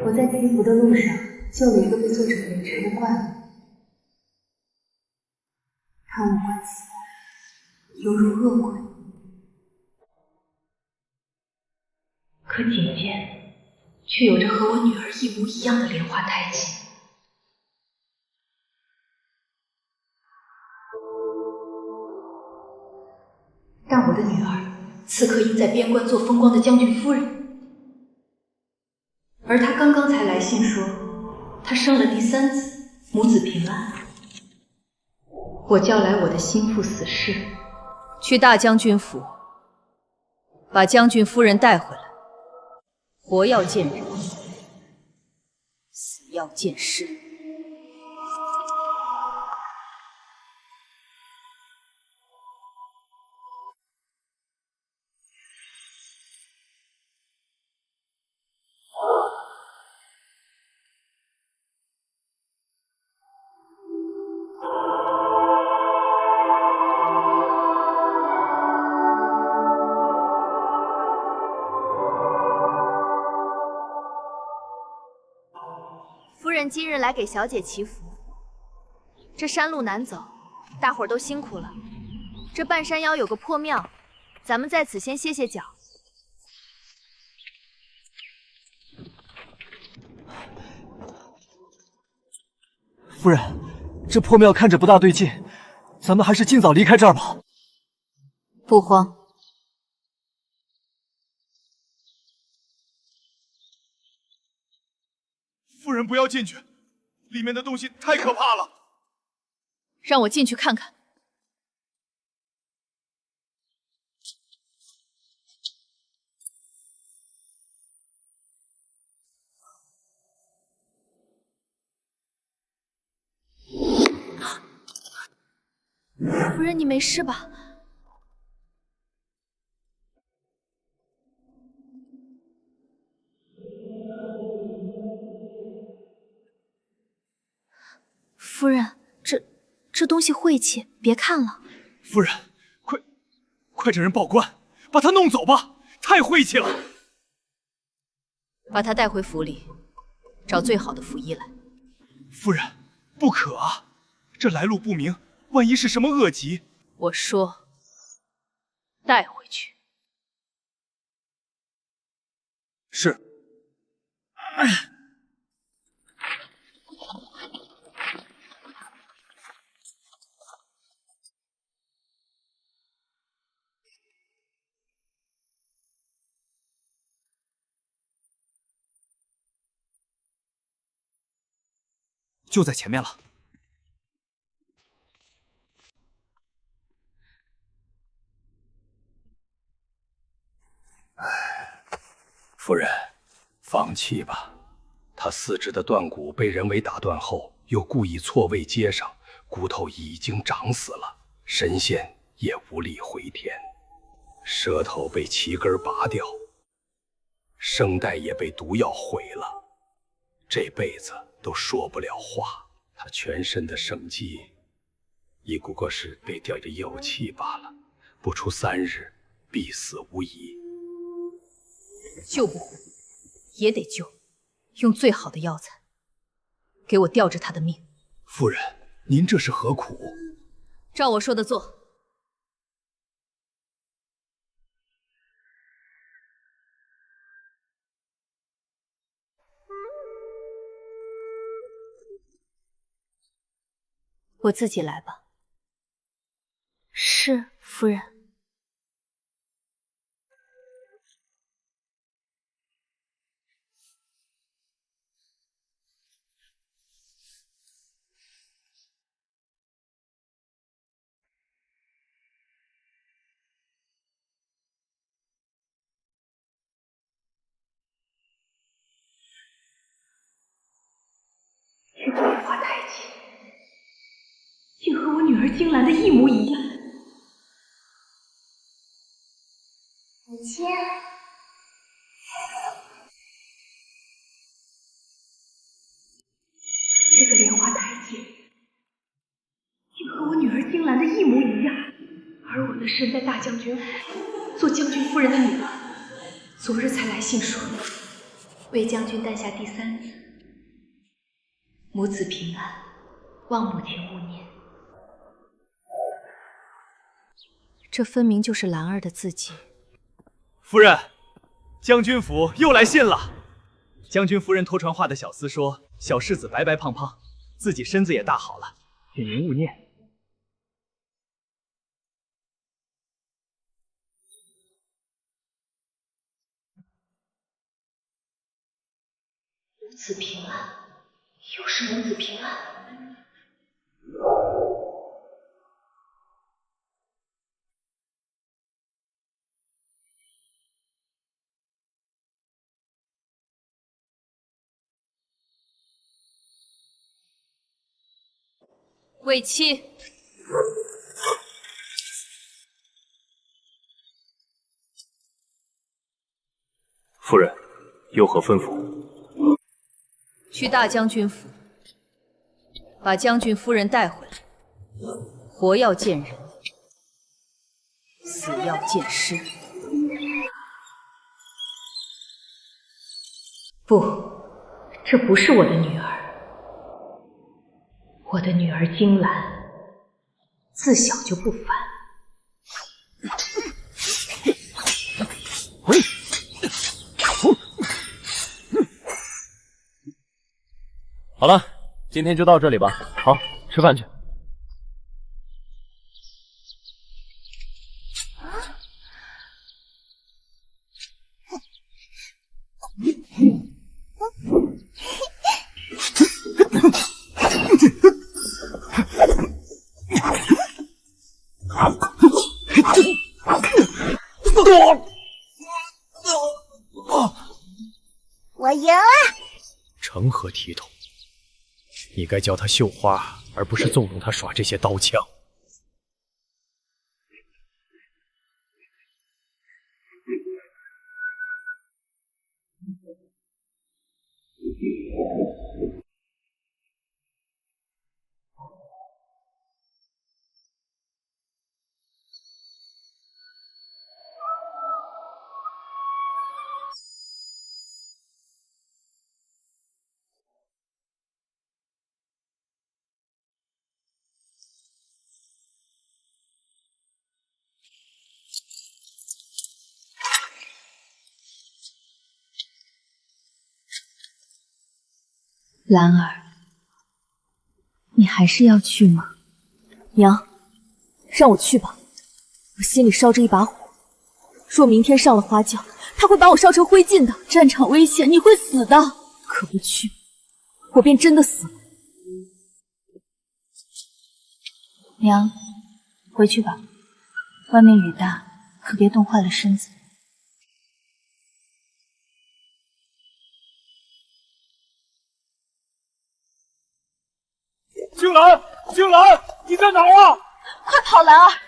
我在祈福的路上救了一个被做成凌晨的怪物，他五官奇怪，犹如恶鬼。可颈间却有着和我女儿一模一样的莲花胎记。但我的女儿此刻应在边关做风光的将军夫人，而她刚刚才来信说，她生了第3子，母子平安。我叫来我的心腹死士，去大将军府，把将军夫人带回来。活要见人，死要见尸。夫人今日来给小姐祈福，这山路难走，大伙儿都辛苦了。这半山腰有个破庙，咱们在此先歇歇脚。夫人，这破庙看着不大对劲，咱们还是尽早离开这儿吧。不慌。夫人不要进去，里面的东西太可怕了。让我进去看看。夫人，你没事吧？夫人，这东西晦气，别看了。夫人，快找人报官，把他弄走吧，太晦气了。把他带回府里，找最好的府医来。夫人，不可啊！这来路不明，万一是什么恶疾。我说，带回去。是。就在前面了。夫人，放弃吧。他四肢的断骨被人为打断后，又故意错位接上，骨头已经长死了，神仙也无力回天。舌头被齐根拔掉，声带也被毒药毁了，这辈子都说不了话。他全身的生机，亦不过是被吊着药气罢了，不出3日，必死无疑。救不活，也得救，用最好的药材，给我吊着他的命。夫人，您这是何苦？照我说的做。我自己来吧。是，夫人。这个莲花胎记竟和我女儿金兰的一模一样。母亲，这个莲花胎记竟和我女儿金兰的一模一样，而我的身在大将军府做将军夫人的女儿，昨日才来信说为将军诞下第3子，母子平安，望母亲勿念。这分明就是兰儿的字迹。夫人，将军府又来信了。将军夫人托传话的小厮说，小世子白白胖胖，自己身子也大好了，请您勿念。母子平安，又是母子平安。为妻，夫人，有何吩咐？去大将军府，把将军夫人带回来。活要见人，死要见尸。不，这不是我的女儿。我的女儿金兰，自小就不凡。好了，今天就到这里吧。好，吃饭去。我赢了！成何体统？你该教他绣花，而不是纵容他耍这些刀枪。兰儿，你还是要去吗？娘，让我去吧，我心里烧着一把火，若明天上了花轿，他会把我烧成灰烬的。战场危险，你会死的。可不去，我便真的死了。娘，回去吧，外面雨大，可别冻坏了身子。青兰，青兰，你在哪儿啊？快跑，兰儿！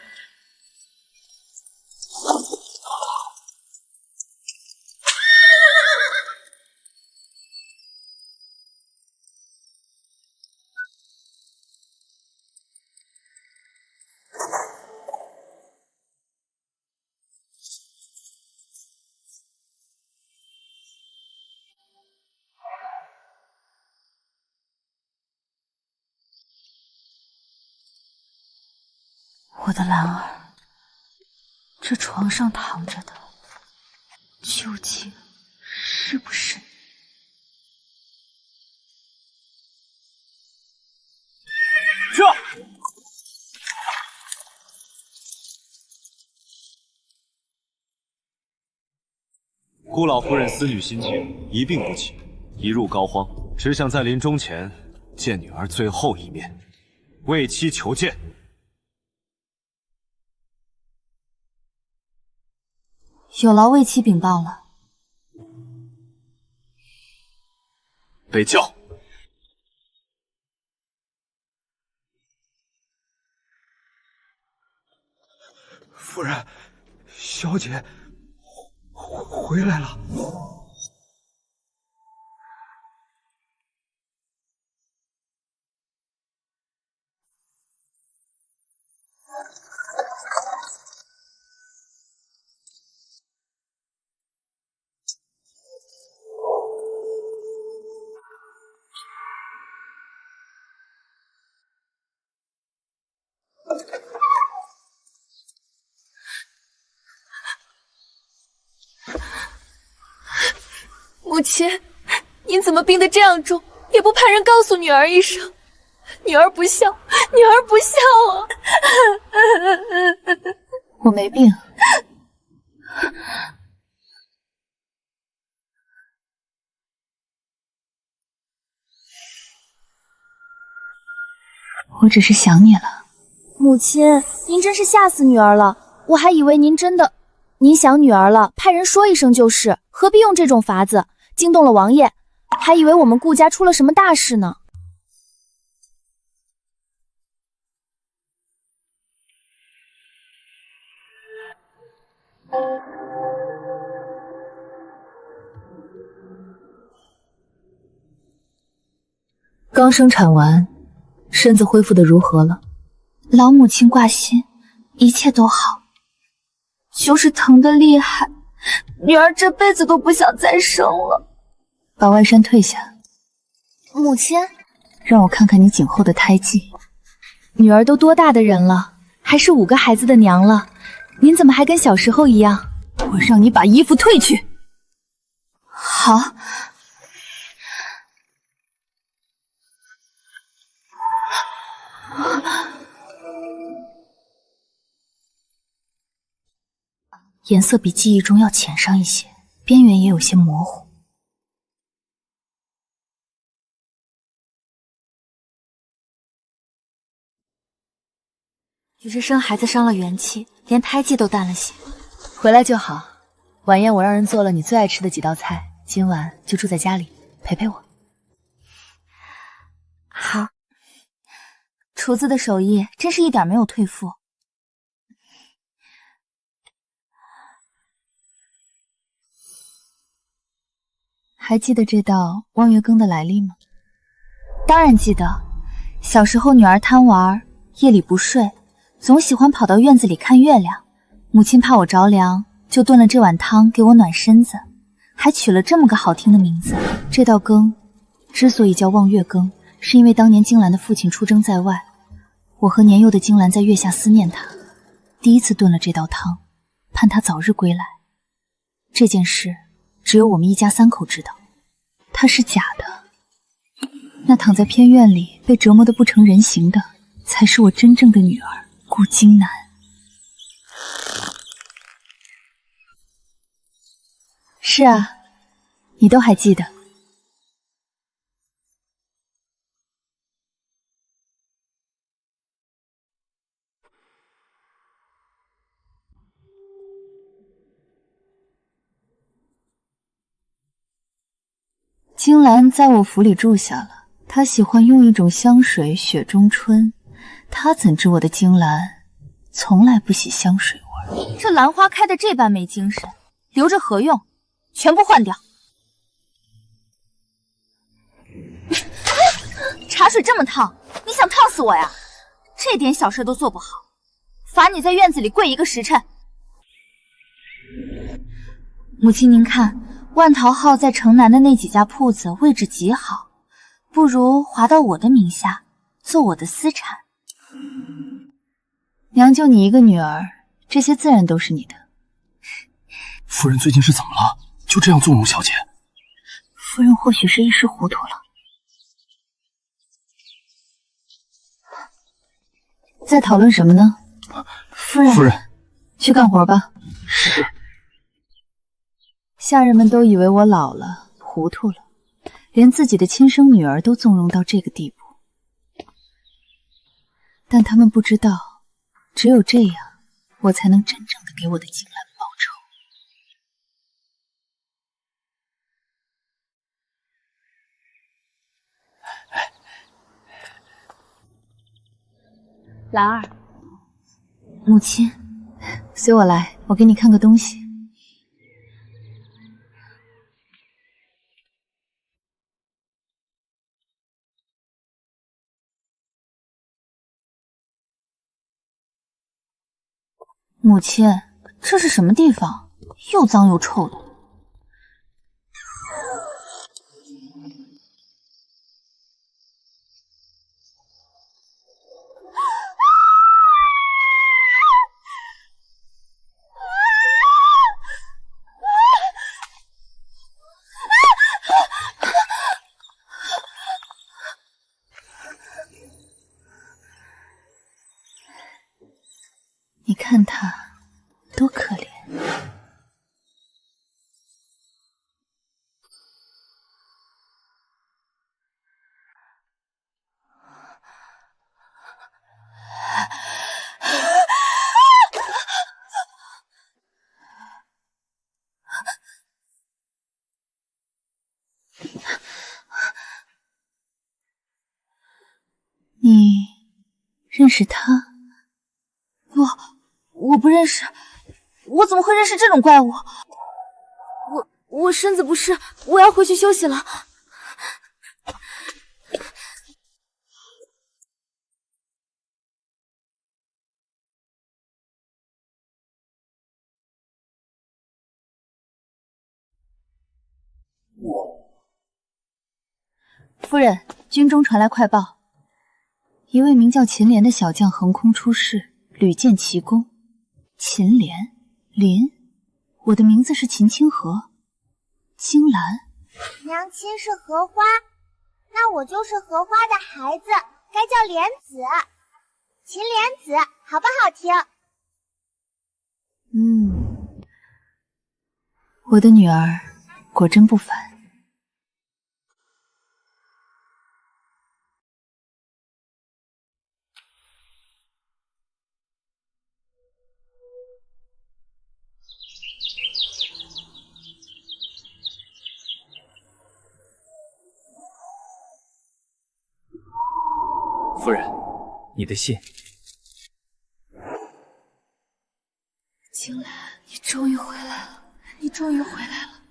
我的兰儿，这床上躺着的究竟是不是你？这顾老夫人思女心切，一病不起，一入膏肓，只想在临终前见女儿最后一面，为妻求见。有劳为妻禀报了。被叫。夫人，小姐回来了。母亲，您怎么病得这样重，也不派人告诉女儿一声？女儿不孝，女儿不孝啊！我没病。我只是想你了。母亲，您真是吓死女儿了，我还以为您真的……您想女儿了，派人说一声就是，何必用这种法子，惊动了王爷，还以为我们顾家出了什么大事呢。刚生产完，身子恢复的如何了？老母亲挂心，一切都好，就是疼得厉害，女儿这辈子都不想再生了。把外衫退下。母亲，让我看看你颈后的胎记。女儿都多大的人了，还是5个孩子的娘了，您怎么还跟小时候一样？我让你把衣服退去。好。颜色比记忆中要浅上一些，边缘也有些模糊。只是生孩子伤了元气，连胎记都淡了些。回来就好。晚宴我让人做了你最爱吃的几道菜，今晚就住在家里陪陪我。好。厨子的手艺真是一点没有退步。还记得这道望月羹的来历吗？当然记得，小时候女儿贪玩，夜里不睡，总喜欢跑到院子里看月亮。母亲怕我着凉，就炖了这碗汤给我暖身子，还取了这么个好听的名字。这道羹之所以叫望月羹，是因为当年金兰的父亲出征在外，我和年幼的金兰在月下思念他，第一次炖了这道汤，盼他早日归来。这件事只有我们一家3口知道，她是假的。那躺在偏院里被折磨得不成人形的，才是我真正的女儿顾金南。是啊，你都还记得。金兰在我府里住下了，她喜欢用一种香水雪中春，她怎知我的金兰从来不喜香水味。这兰花开得这般没精神，留着何用？全部换掉。茶水这么烫，你想烫死我呀？这点小事都做不好，罚你在院子里跪1个时辰。母亲您看，万桃号在城南的那几家铺子位置极好，不如划到我的名下，做我的私产。娘就你一个女儿，这些自然都是你的。夫人最近是怎么了？就这样纵容小姐？夫人或许是一时糊涂了。在讨论什么呢？夫人，去干活吧。是。下人们都以为我老了，糊涂了，连自己的亲生女儿都纵容到这个地步。但他们不知道，只有这样，我才能真正的给我的金兰报仇。兰儿，母亲，随我来，我给你看个东西。母亲，这是什么地方？又脏又臭的。认识他？我不认识，我怎么会认识这种怪物？我身子不适，我要回去休息了。夫人，军中传来快报，一位名叫秦莲的小将横空出世，屡建奇功。秦莲，我的名字是秦清河。金兰，娘亲是荷花，那我就是荷花的孩子，该叫莲子。秦莲子，好不好听？我的女儿果真不凡。夫人，你的信。金兰，你终于回来了，你终于回来了。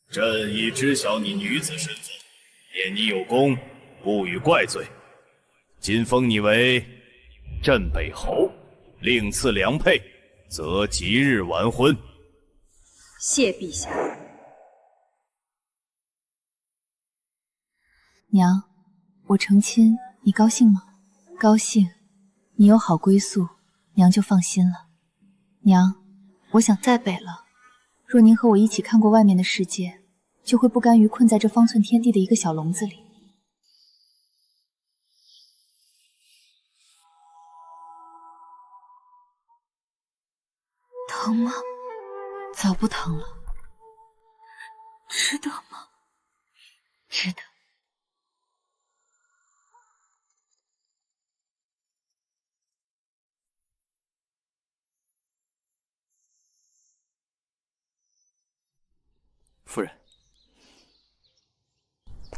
朕已知晓你女子身份，念你有功，不予怪罪。今封你为镇北侯，另赐良配，则即日完婚。谢陛下。娘，我成亲，你高兴吗？高兴，你有好归宿，娘就放心了。娘，我想在北了。若您和我一起看过外面的世界，就会不甘于困在这方寸天地的一个小笼子里。疼吗？早不疼了。值得吗？值得。夫人，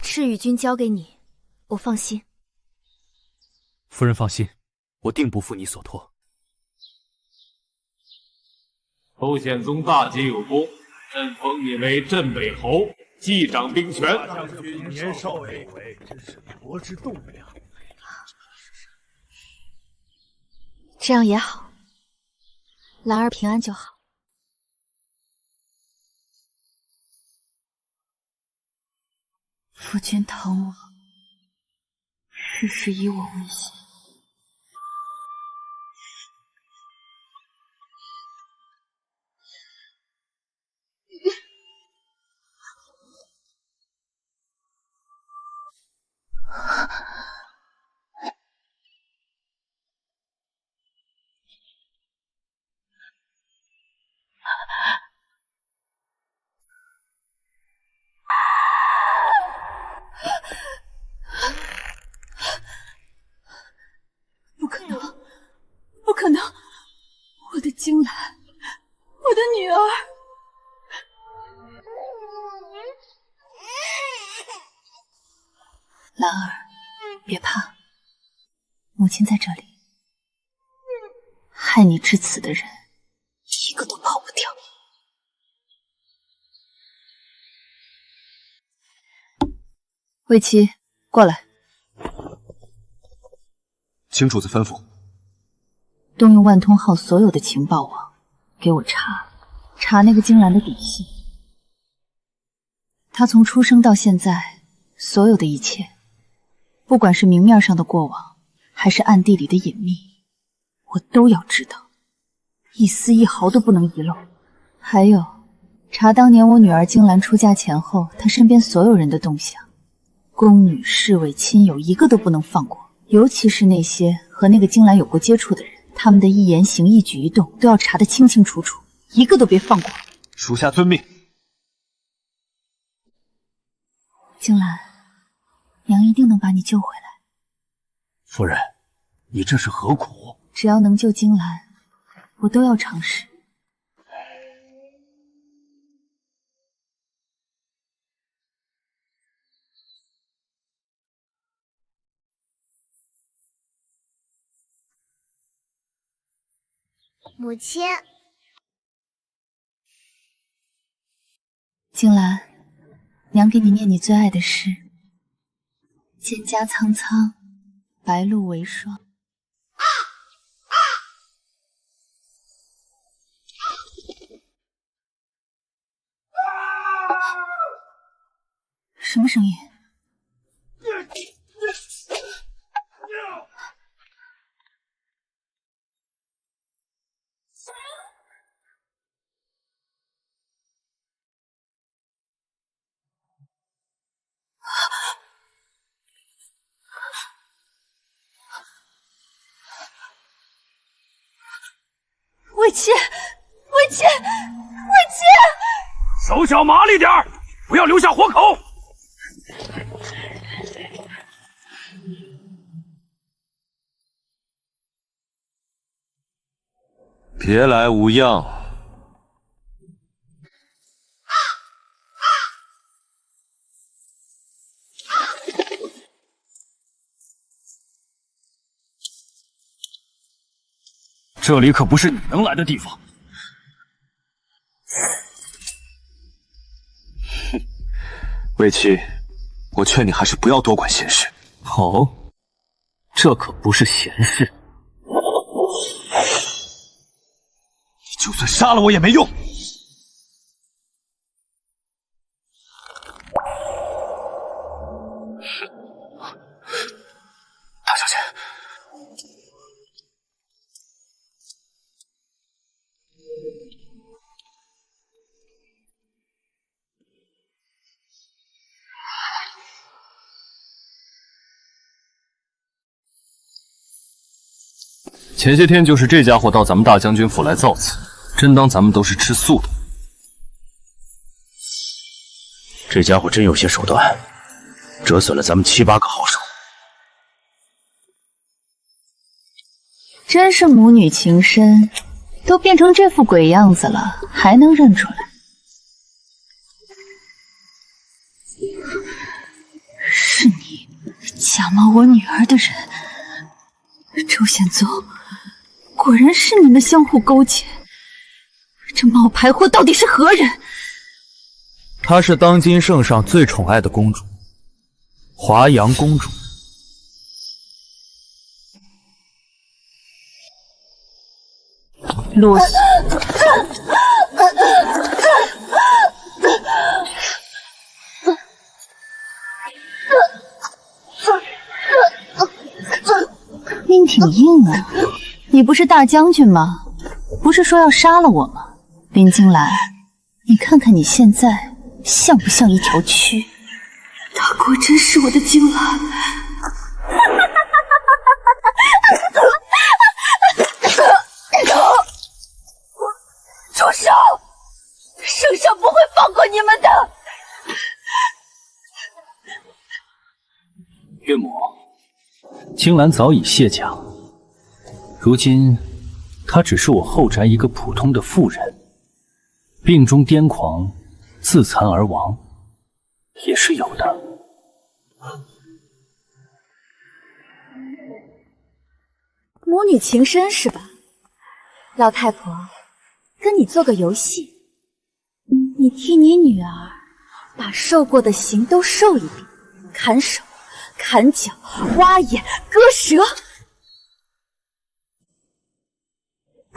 赤羽君交给你，我放心。夫人放心，我定不负你所托。侯显宗大捷有功，朕封你为镇北侯，继掌兵权。大将军年少为伟，真是国之栋梁。这样也好，兰儿平安就好。夫君疼我，事事以我为先。不可能，不可能！我的金兰，我的女儿！兰儿，别怕，母亲在这里。害你至此的人，一个都跑不掉。魏七，过来。请主子吩咐。动用万通号所有的情报网，给我查那个金兰的底细。她从出生到现在，所有的一切，不管是明面上的过往，还是暗地里的隐秘，我都要知道，一丝一毫都不能遗漏。还有，查当年我女儿金兰出嫁前后，她身边所有人的动向，宫女、侍卫、亲友，一个都不能放过。尤其是那些和那个金兰有过接触的人，他们的一言行、一举一动都要查得清清楚楚，一个都别放过。属下遵命。金兰，娘一定能把你救回来。夫人，你这是何苦？只要能救金兰，我都要尝试。母亲，金兰，娘给你念你最爱的诗：蒹葭苍苍，白露为霜。什么声音？魏七，魏七，魏七！手脚麻利点儿，不要留下活口。别来无恙。这里可不是你能来的地方。魏七，我劝你还是不要多管闲事。哦，这可不是闲事。你就算杀了我也没用。大小姐。前些天就是这家伙到咱们大将军府来造次，真当咱们都是吃素的。这家伙真有些手段，折损了咱们7、8个好手。真是母女情深，都变成这副鬼样子了，还能认出来？是你假冒我女儿的人，周显宗。果然是你们相互勾结，这冒牌货到底是何人？她是当今圣上最宠爱的公主，华阳公主。啰嗦！命挺硬啊！你不是大将军吗？不是说要杀了我吗？林金兰，你看看你现在像不像一条蛆？她果真是我的金兰。住手！圣上不会放过你们的。岳母，青兰早已卸甲，如今她只是我后宅一个普通的妇人，病中癫狂，自残而亡，也是有的。母女情深是吧？老太婆，跟你做个游戏，你替你女儿把受过的刑都受一遍，砍手、砍脚、挖眼、割舌，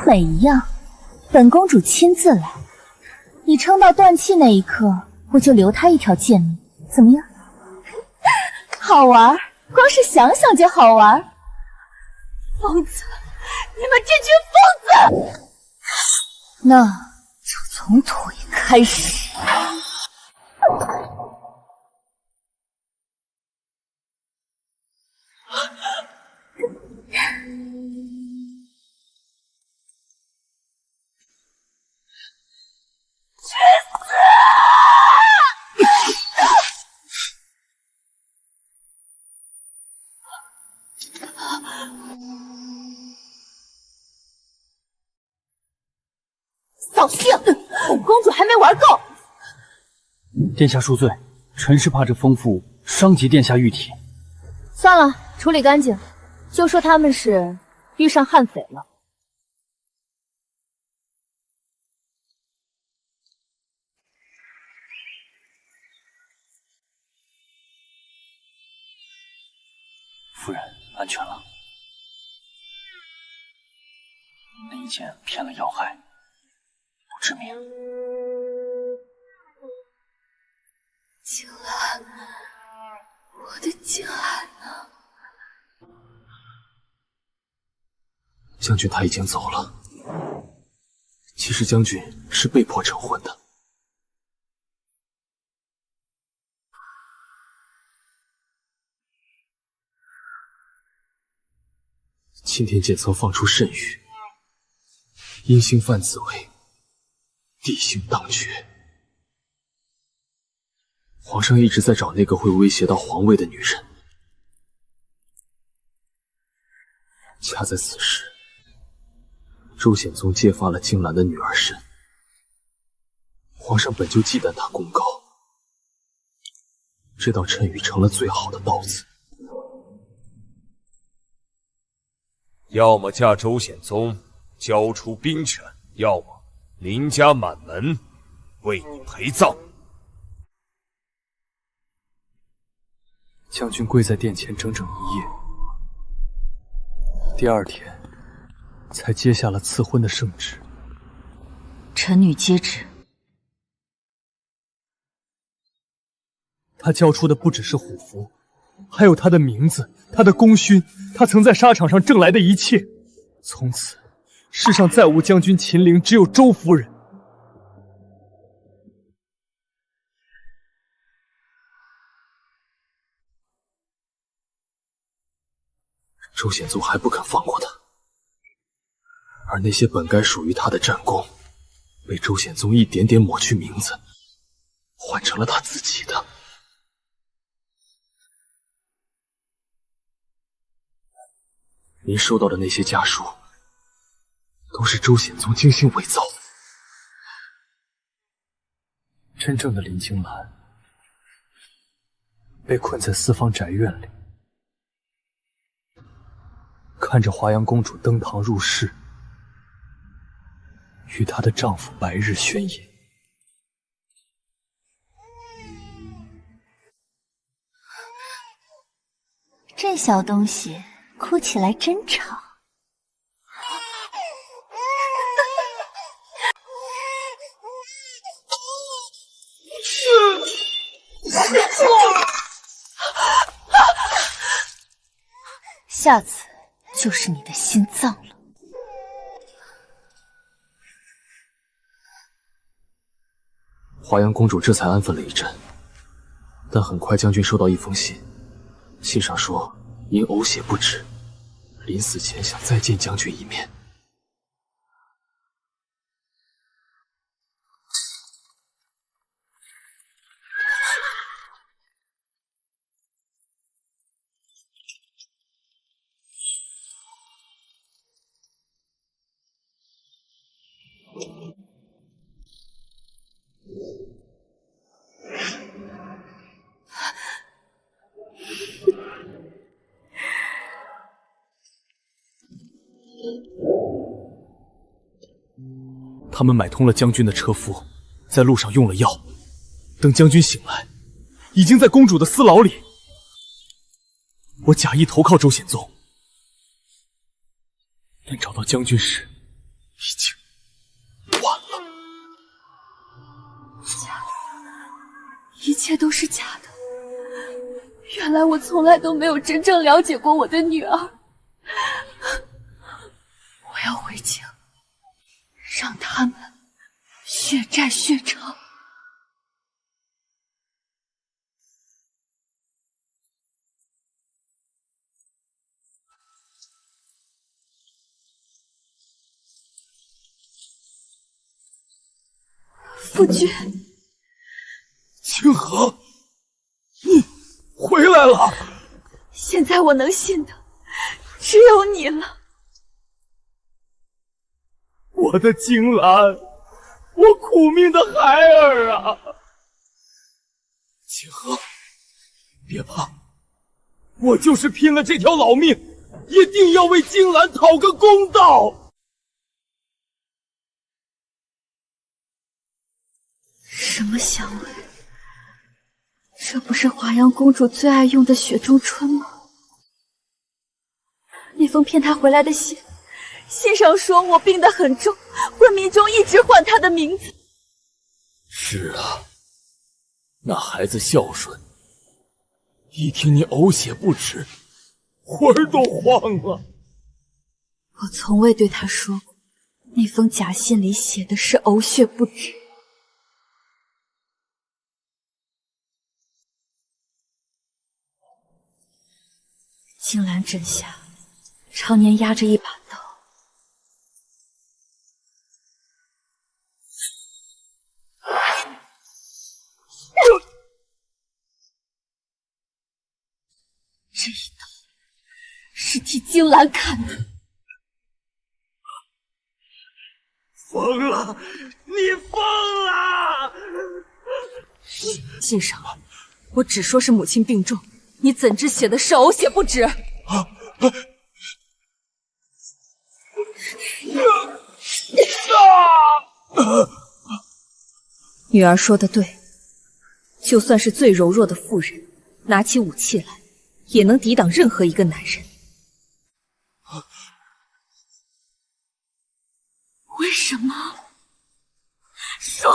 每一样，本公主亲自来。你撑到断气那一刻，我就留她一条贱命，怎么样？好玩，光是想想就好玩。疯子，你们这群疯子！那就从腿开始。扫兴！本公主还没玩够。殿下恕罪，臣是怕这疯妇伤及殿下玉体。算了，处理干净，就说他们是遇上悍匪了。安全了。那一剑骗了要害，不致命。静兰，我的静兰呢？将军他已经走了。其实将军是被迫成婚的。钦天监曾放出圣谕，因兴犯子为地刑当绝。皇上一直在找那个会威胁到皇位的女人。恰在此时，周显宗揭发了金兰的女儿身。皇上本就忌惮他功高，这道谶语成了最好的刀子。要么嫁周显宗，交出兵权；要么林家满门为你陪葬。将军跪在殿前整整1夜，第2天才接下了赐婚的圣旨。臣女接旨。他交出的不只是虎符，还有他的名字，他的功勋，他曾在沙场上挣来的一切。从此，世上再无将军秦陵，只有周夫人。周显宗还不肯放过他，而那些本该属于他的战功，被周显宗一点点抹去名字，换成了他自己的。您收到的那些家书，都是周显宗精心伪造的。真正的林青兰被困在四方宅院里，看着华阳公主登堂入室，与她的丈夫白日宣言。这小东西哭起来真吵。下次就是你的心脏了。华阳公主这才安分了一阵，但很快将军收到一封信，信上说因呕血不止，临死前想再见将军一面。他们买通了将军的车夫，在路上用了药。等将军醒来，已经在公主的私牢里。我假意投靠周显宗，但找到将军时，已经晚了。假的，一切都是假的。原来我从来都没有真正了解过我的女儿。我要回京，让他们血债血偿。夫君，清河，你回来了。现在我能信的只有你了。我的金兰，我苦命的孩儿啊！清河，别怕，我就是拼了这条老命，一定要为金兰讨个公道。什么香味？这不是华阳公主最爱用的雪中春吗？那封骗他回来的信，信上说我病得很重，昏迷中一直唤他的名字。是啊，那孩子孝顺，一听你呕血不止，魂儿都慌了。我从未对他说过，那封假信里写的是呕血不止。青兰枕下常年压着一把刀，这一刀是替青兰砍的。疯了！你疯了！信上我只说是母亲病重，你怎知写的是呕血不止？女儿说的对，就算是最柔弱的妇人，拿起武器来，也能抵挡任何一个男人。为什么？说！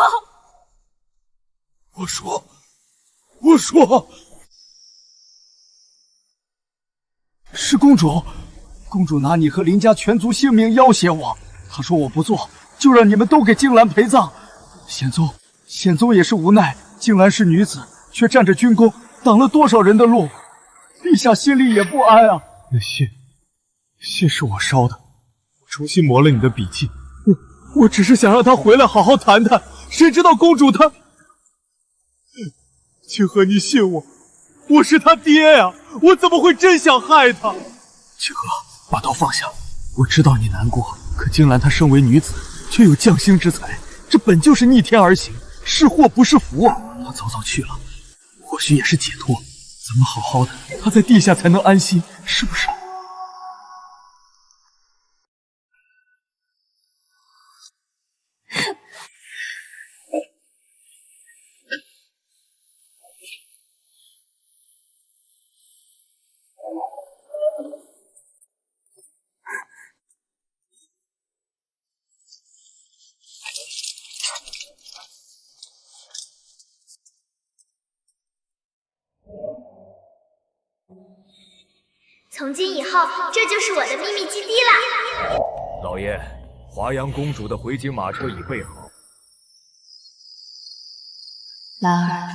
我说，是公主，公主拿你和林家全族性命要挟我，她说我不做，就让你们都给静兰陪葬。显宗也是无奈，静兰是女子，却占着军功，挡了多少人的路，陛下心里也不安啊。那信是我烧的，我重新磨了你的笔记，我只是想让他回来好好谈谈，谁知道公主她……清河，你信我，我是他爹呀，我怎么会真想害他？清河，把刀放下，我知道你难过，可静兰她身为女子，却有将星之才，这本就是逆天而行，是祸不是福啊！她早早去了，或许也是解脱，咱们好好的，她在地下才能安心，是不是？从今以后，这就是我的秘密基地了。老爷，华阳公主的回京马车已备好。兰儿，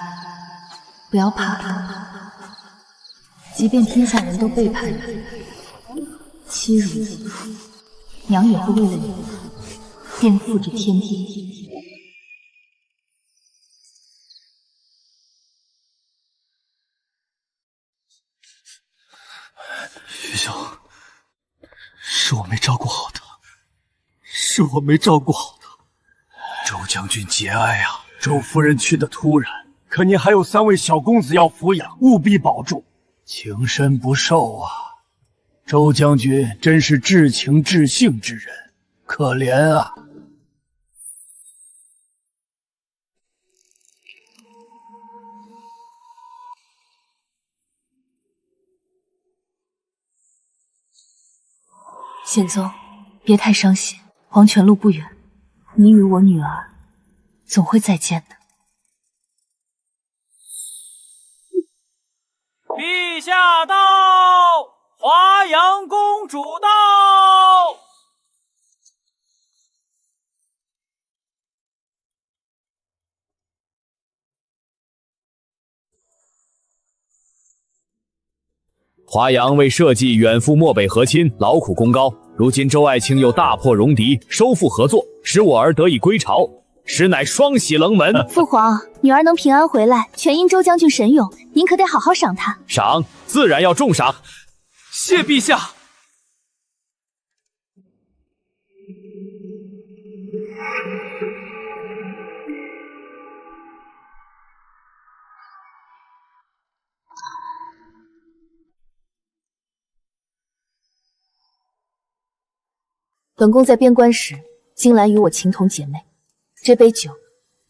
不要怕，即便天下人都背叛你，欺辱你，娘也会为了你颠覆这天地。徐兄，是我没照顾好他，是我没照顾好他。周将军节哀啊！周夫人去得突然，可您还有3位小公子要抚养，务必保重。情深不寿啊！周将军真是至情至性之人，可怜啊！显宗，别太伤心，黄泉路不远，你与我女儿总会再见的。陛下到，华阳公主到。华阳为社稷远赴漠北和亲，劳苦功高。如今周爱卿又大破戎狄，收复合作，使我儿得以归朝，实乃双喜临门。父皇，女儿能平安回来，全因周将军神勇，您可得好好赏她。赏，自然要重赏。谢陛下。本宫在边关时，金兰与我情同姐妹，这杯酒，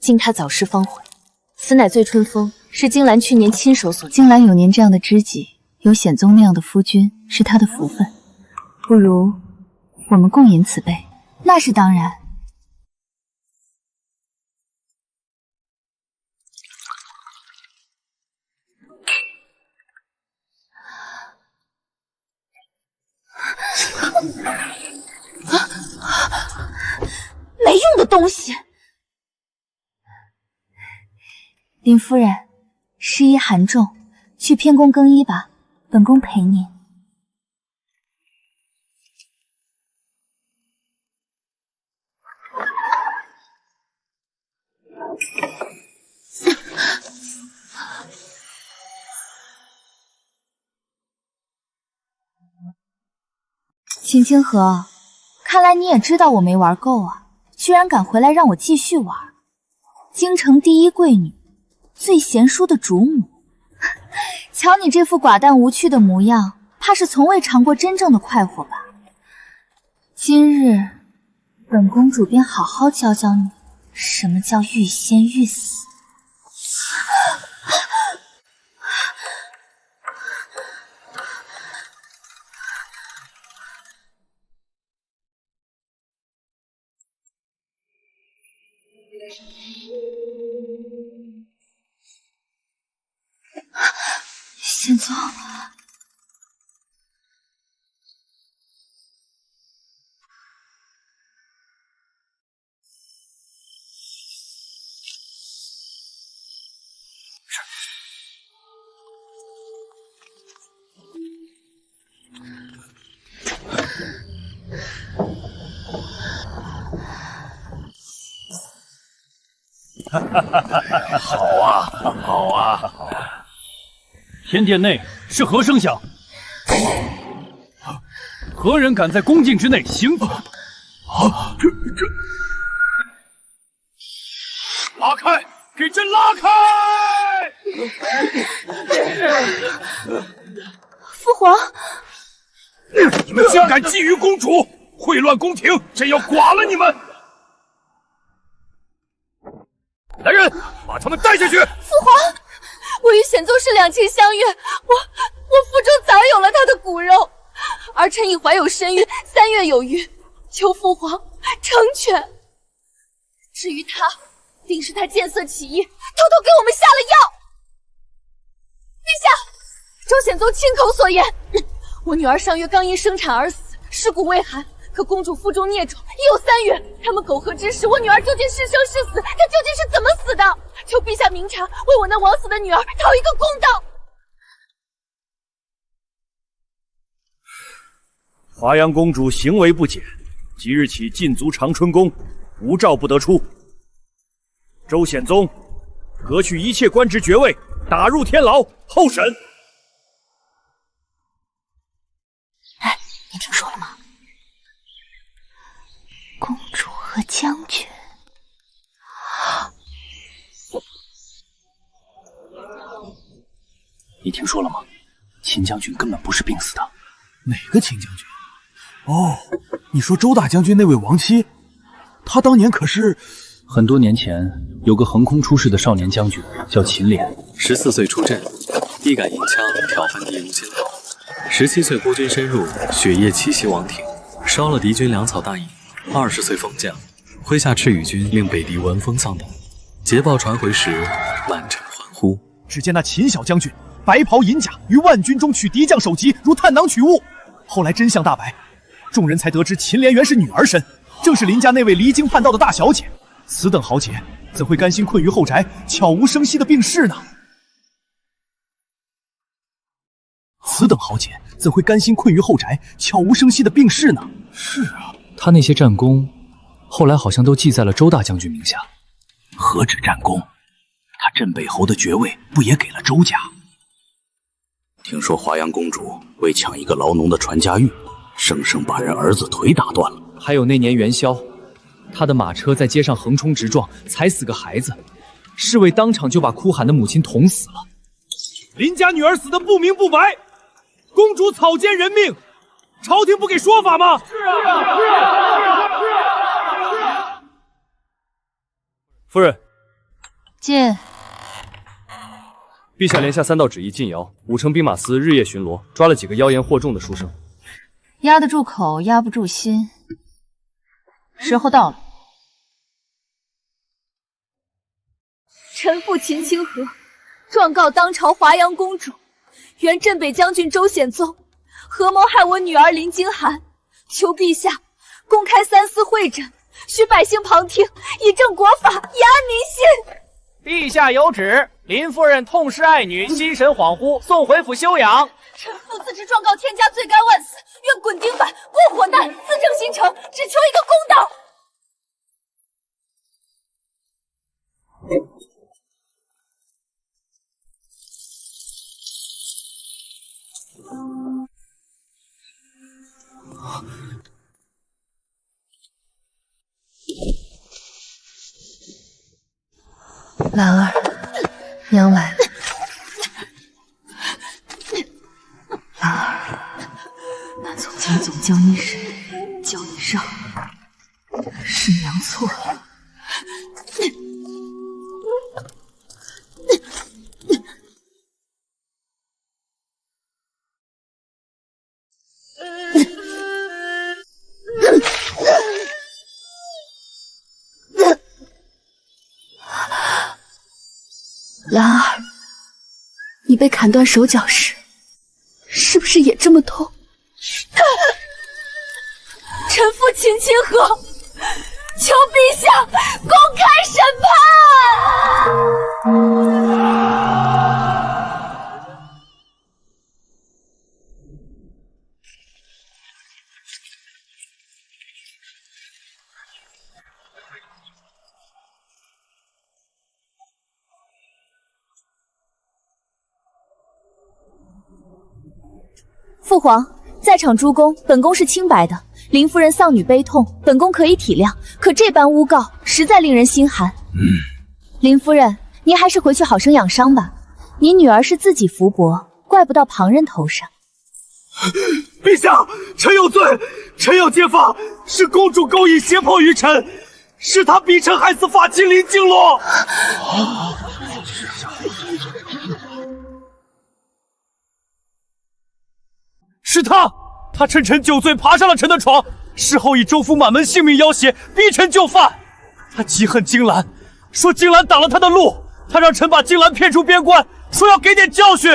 敬她早逝方悔。此乃醉春风，是金兰去年亲手所。金兰有您这样的知己，有显宗那样的夫君，是她的福分。不如我们共饮此杯。那是当然。没用的东西！林夫人，时宜寒重，去偏宫更衣吧，本宫陪您。秦清河，看来你也知道我没玩够啊，居然敢回来让我继续玩。京城第一贵女，最贤淑的主母，瞧你这副寡淡无趣的模样，怕是从未尝过真正的快活吧？今日本公主便好好教教你，什么叫欲仙欲死。贤宗，好啊，好啊！天殿内是何声响？何人敢在宫禁之内行走？这拉开，给朕拉开！父皇，你们竟敢觊觎公主，秽乱宫廷，朕要剐了你们！来人，把他们带下去！父皇，我与显宗是两情相悦，我腹中早有了他的骨肉，儿臣已怀有身孕，3月有余，求父皇成全。至于他，定是他见色起意，偷偷给我们下了药。陛下，周显宗亲口所言，我女儿上月刚因生产而死，尸骨未寒。可公主腹中孽种已有3月，他们苟合之时，我女儿究竟是生是死？她究竟是怎么死的？求陛下明察，为我那枉死的女儿讨一个公道。华阳公主行为不检，即日起禁足长春宫，无诏不得出。周显宗，革去一切官职爵位，打入天牢，候审。哎，你听说了吗？公主和将军，你听说了吗？秦将军根本不是病死的。哪个秦将军？哦，你说周大将军那位亡妻，他当年可是……很多年前，有个横空出世的少年将军，叫秦濂。14岁出阵，一杆银枪挑翻敌如金刀。17岁孤军深入，雪夜奇袭王庭，烧了敌军粮草大营。20岁封将，麾下赤羽军令北敌闻风丧胆。捷报传回时，满城欢呼。只见那秦小将军白袍银甲，于万军中取敌将首级，如探囊取物。后来真相大白，众人才得知秦濂原是女儿身，正是林家那位离经叛道的大小姐。此等豪杰，怎会甘心困于后宅，悄无声息的病逝呢？此等豪杰，怎会甘心困于后宅，悄无声息的病逝呢？是啊，他那些战功，后来好像都记在了周大将军名下。何止战功，他镇北侯的爵位不也给了周家？听说华阳公主为抢一个牢农的传家玉，生生把人儿子腿打断了。还有那年元宵，他的马车在街上横冲直撞，踩死个孩子，侍卫当场就把哭喊的母亲捅死了。林家女儿死的不明不白，公主草菅人命，朝廷不给说法吗？是啊。夫人，进。陛下连下3道旨意进窑，5城兵马司日夜巡逻，抓了几个妖言惑众的书生。压得住口，压不住心。时候到了。臣父秦清河状告当朝华阳公主，原镇北将军周显宗合谋害我女儿林惊寒，求陛下公开三司会诊，许百姓旁听，以正国法，以安民心。陛下有旨，林夫人痛失爱女，心神恍惚，送回府休养。臣父自知状告天家罪该万死，愿滚钉板，过火难，自正心诚，只求一个公道。兰儿，娘来了。兰儿，那从前总教你忍，教你让，是娘错了。兰儿，你被砍断手脚时，是不是也这么痛？臣父秦清河，求陛下公开审判。父皇，在场诸公，本宫是清白的。林夫人丧女悲痛，本宫可以体谅，可这般诬告，实在令人心寒。林夫人，您还是回去好生养伤吧。您女儿是自己福薄，怪不到旁人头上。陛下，臣有罪，臣要揭发，是公主勾引胁迫于臣，是她逼臣害死法妻林静洛。是他趁臣酒醉爬上了臣的床，事后以周府满门性命要挟，逼臣就范。他极恨金兰，说金兰挡了他的路，他让臣把金兰骗出边关，说要给点教训。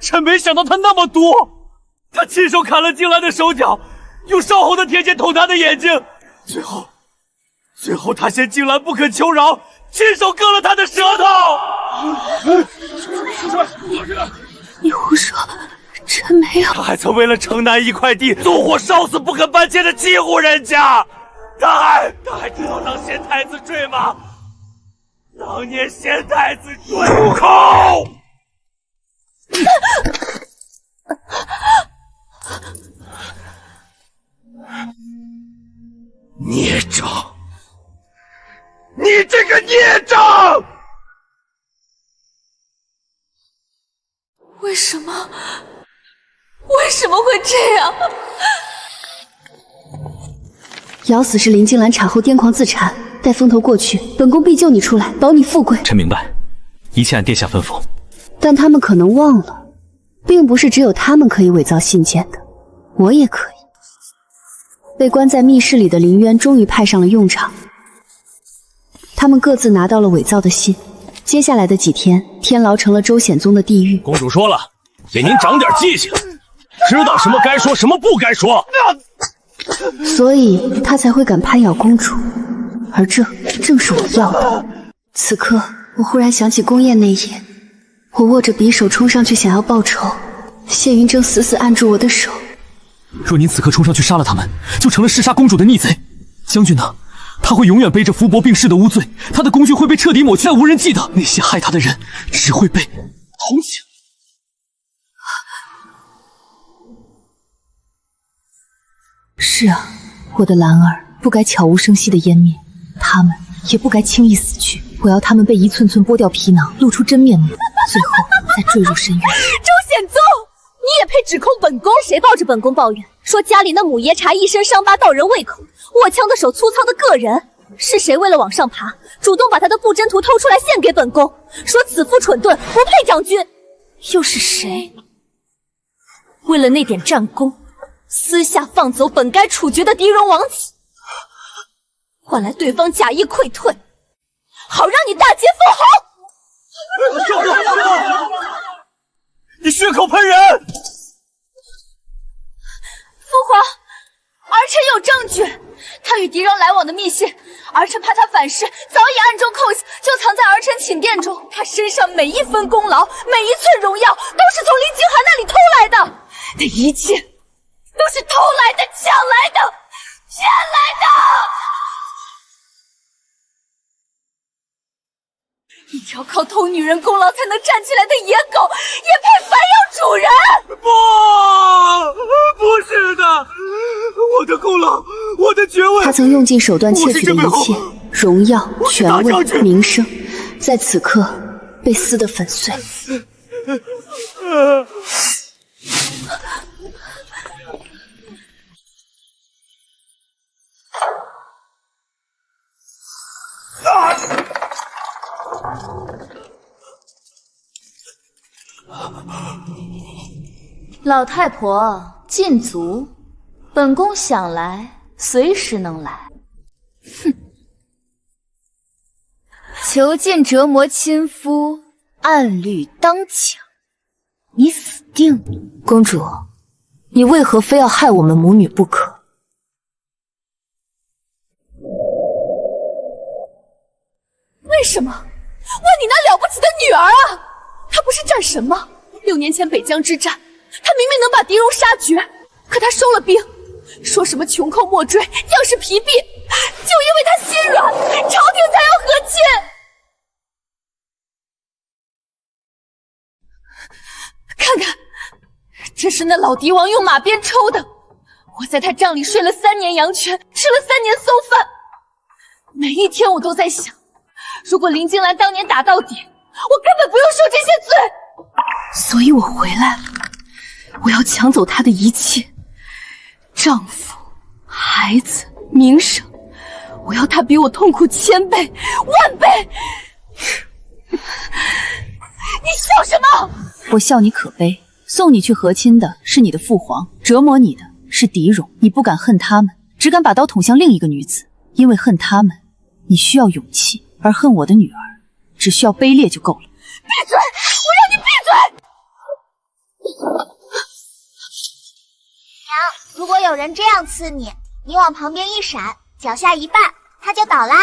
臣没想到他那么毒，他亲手砍了金兰的手脚，用烧红的铁剑捅他的眼睛，最后他嫌金兰不肯求饶，亲手割了他的舌头。你胡说，臣没有。他还曾为了城南一块地纵火烧死不肯搬迁的7户人家，他还知道当贤太子坠吗？当年贤太子坠入口。孽障！你这个孽障！为什么会这样？咬死是林静兰产后癫狂自残，待风头过去，本宫必救你出来，保你富贵。臣明白，一切按殿下吩咐。但他们可能忘了，并不是只有他们可以伪造信件的，我也可以。被关在密室里的林渊终于派上了用场，他们各自拿到了伪造的信。接下来的几天，天牢成了周显宗的地狱。公主说了，给您长点记性，知道什么该说，什么不该说。所以他才会敢攀咬公主，而这正是我要的。此刻，我忽然想起宫宴那夜，我握着匕首冲上去想要报仇，谢云峥死死按住我的手。若您此刻冲上去杀了他们，就成了弑杀公主的逆贼。将军呢？他会永远背着福伯病逝的无罪，他的功勋会被彻底抹去，再无人记得。那些害他的人只会被同情。是啊，我的兰儿不该悄无声息的湮灭，他们也不该轻易死去。我要他们被一寸寸剥掉皮囊，露出真面目，最后再坠入深渊。周显宗，你也配指控本宫？谁抱着本宫抱怨，说家里那母爷茶一身伤疤，倒人胃口，握枪的手粗糙的个人？是谁为了往上爬，主动把他的布阵图偷出来献给本宫，说此夫蠢钝，不配将军？又是谁为了那点战功，私下放走本该处决的狄戎王子，换来对方假意溃退，好让你大劫封侯。你血口喷人！父皇，儿臣有证据，他与狄戎来往的密信，儿臣怕他反噬，早已暗中扣下，就藏在儿臣寝殿中。他身上每一分功劳，每一寸荣耀，都是从林清寒那里偷来的。那一切都是偷来的、抢来的、骗来的。一条靠偷女人功劳才能站起来的野狗，也配反咬主人？不是的，我的功劳，我的爵位。他曾用尽手段窃取的一切，荣耀、权位、名声，在此刻被撕得粉碎。老太婆，禁足！本宫想来，随时能来。哼！囚禁折磨亲夫，按律当抢，你死定了！公主，你为何非要害我们母女不可？为什么？问你那了不起的女儿啊！她不是战神吗？6年前北疆之战。他明明能把狄戎杀绝，可他收了兵，说什么穷寇莫追，将士疲弊，就因为他心软，朝廷才要和亲。看看，这是那老狄王用马鞭抽的。我在他帐里睡了3年阳泉，吃了3年馊饭，每一天我都在想，如果林静兰当年打到底，我根本不用受这些罪。所以我回来了。我要抢走她的一切，丈夫、孩子、名声，我要她比我痛苦1000倍、10000倍。你笑什么？我笑你可悲。送你去和亲的是你的父皇，折磨你的是狄戎。你不敢恨他们，只敢把刀捅向另一个女子。因为恨他们，你需要勇气，而恨我的女儿，只需要卑劣就够了。闭嘴！我让你闭嘴！如果有人这样刺你，你往旁边一闪，脚下一绊，他就倒啦。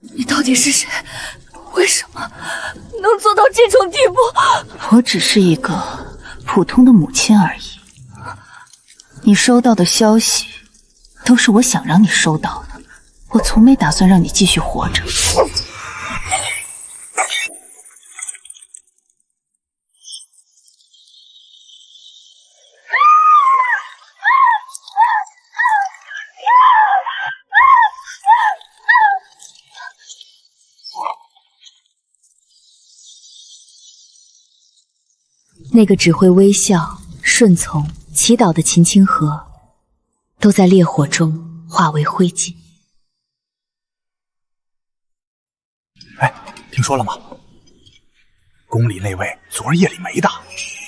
你到底是谁？为什么能做到这种地步？我只是一个普通的母亲而已。你收到的消息都是我想让你收到的，我从没打算让你继续活着。那个只会微笑、顺从、祈祷的秦清河，都在烈火中化为灰烬。哎，听说了吗？宫里那位昨儿夜里没的。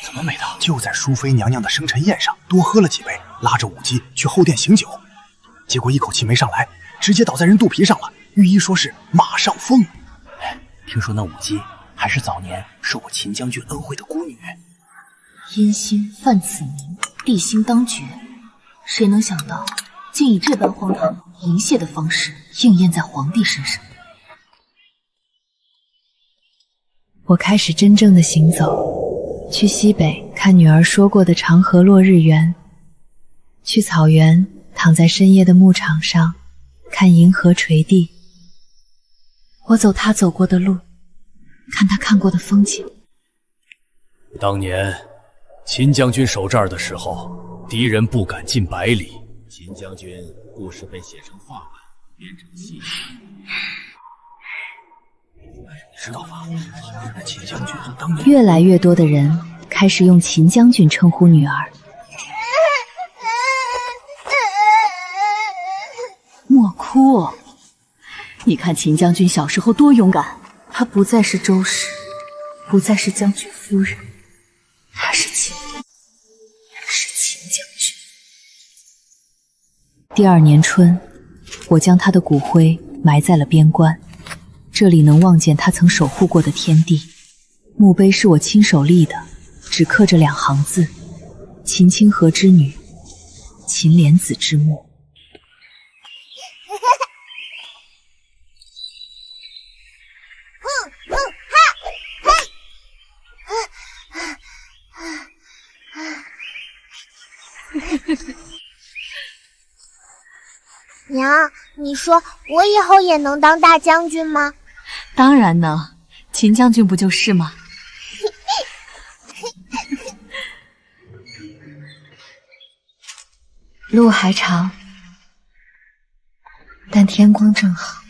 怎么没的？就在淑妃娘娘的生辰宴上多喝了几杯，拉着舞姬去后殿醒酒，结果一口气没上来，直接倒在人肚皮上了。御医说是马上疯。听说那舞姬还是早年受过秦将军恩惠的孤女。阴心犯此名，地心当绝。谁能想到，竟以这般荒唐淫亵的方式应验在皇帝身上。我开始真正的行走，去西北看女儿说过的长河落日圆，去草原躺在深夜的牧场上看银河垂地。我走她走过的路，看他看过的风景。当年秦将军守这儿的时候，敌人不敢近百里。秦将军故事被写成画本，编成戏。知道吧？那秦将军当年越来越多的人开始用秦将军称呼女儿。莫哭，你看秦将军小时候多勇敢，他不再是周氏，不再是将军夫人，他是秦将军。第2年春，我将他的骨灰埋在了边关，这里能望见他曾守护过的天地。墓碑是我亲手立的，只刻着2行字：秦清河之女，秦莲子之墓。娘，你说我以后也能当大将军吗？当然呢，秦将军不就是吗？路还长，但天光正好。